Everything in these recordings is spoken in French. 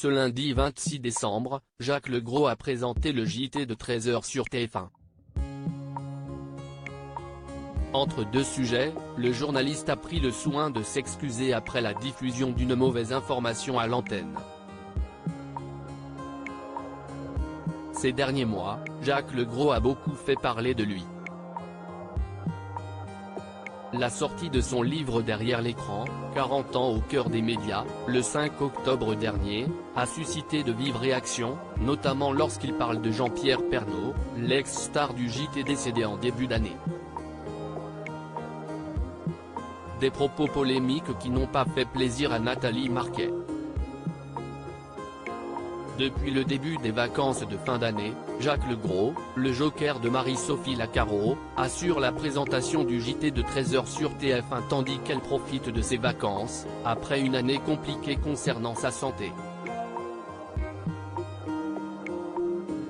Ce lundi 26 décembre, Jacques Legros a présenté le JT de 13h sur TF1. Entre deux sujets, le journaliste a pris le soin de s'excuser après la diffusion d'une mauvaise information à l'antenne. Ces derniers mois, Jacques Legros a beaucoup fait parler de lui. La sortie de son livre Derrière l'écran, 40 ans au cœur des médias, le 5 octobre dernier, a suscité de vives réactions, notamment lorsqu'il parle de Jean-Pierre Pernaut, l'ex-star du JT décédé en début d'année. Des propos polémiques qui n'ont pas fait plaisir à Nathalie Marquet. Depuis le début des vacances de fin d'année, Jacques Legros, le joker de Marie-Sophie Lacaro, assure la présentation du JT de 13h sur TF1 tandis qu'elle profite de ses vacances, après une année compliquée concernant sa santé.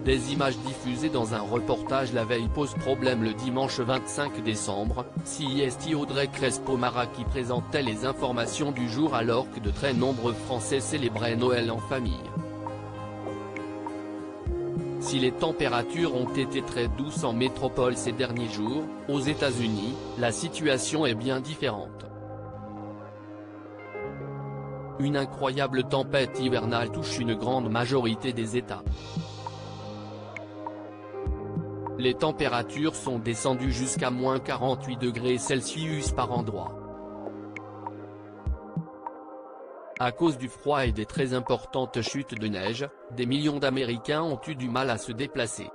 Des images diffusées dans un reportage la veille posent problème le dimanche 25 décembre, c'est Audrey Crespo-Mara qui présentait les informations du jour alors que de très nombreux Français célébraient Noël en famille. Si les températures ont été très douces en métropole ces derniers jours, aux États-Unis, la situation est bien différente. Une incroyable tempête hivernale touche une grande majorité des États. Les températures sont descendues jusqu'à -48°C par endroit. À cause du froid et des très importantes chutes de neige, des millions d'Américains ont eu du mal à se déplacer.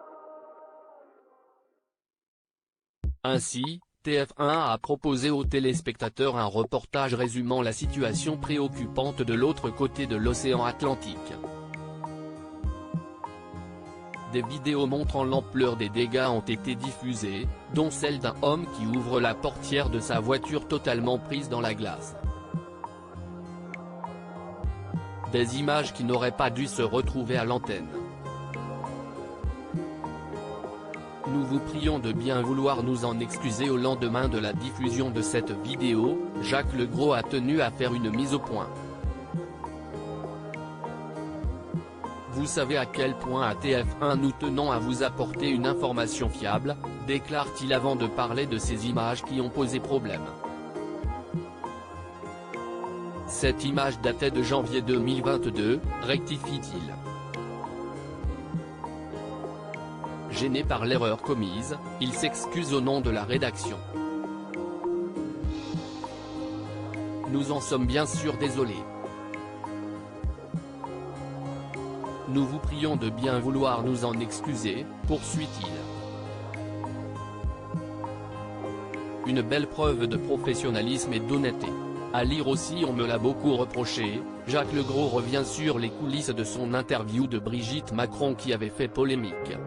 Ainsi, TF1 a proposé aux téléspectateurs un reportage résumant la situation préoccupante de l'autre côté de l'océan Atlantique. Des vidéos montrant l'ampleur des dégâts ont été diffusées, dont celle d'un homme qui ouvre la portière de sa voiture totalement prise dans la glace. Des images qui n'auraient pas dû se retrouver à l'antenne. Nous vous prions de bien vouloir nous en excuser. Au lendemain de la diffusion de cette vidéo, Jacques Legros a tenu à faire une mise au point. Vous savez à quel point à TF1 nous tenons à vous apporter une information fiable, déclare-t-il avant de parler de ces images qui ont posé problème. Cette image datait de janvier 2022, rectifie-t-il. Gêné par l'erreur commise, il s'excuse au nom de la rédaction. Nous en sommes bien sûr désolés. Nous vous prions de bien vouloir nous en excuser, poursuit-il. Une belle preuve de professionnalisme et d'honnêteté. À lire aussi on me l'a beaucoup reproché, Jacques Legros revient sur les coulisses de son interview de Brigitte Macron qui avait fait polémique.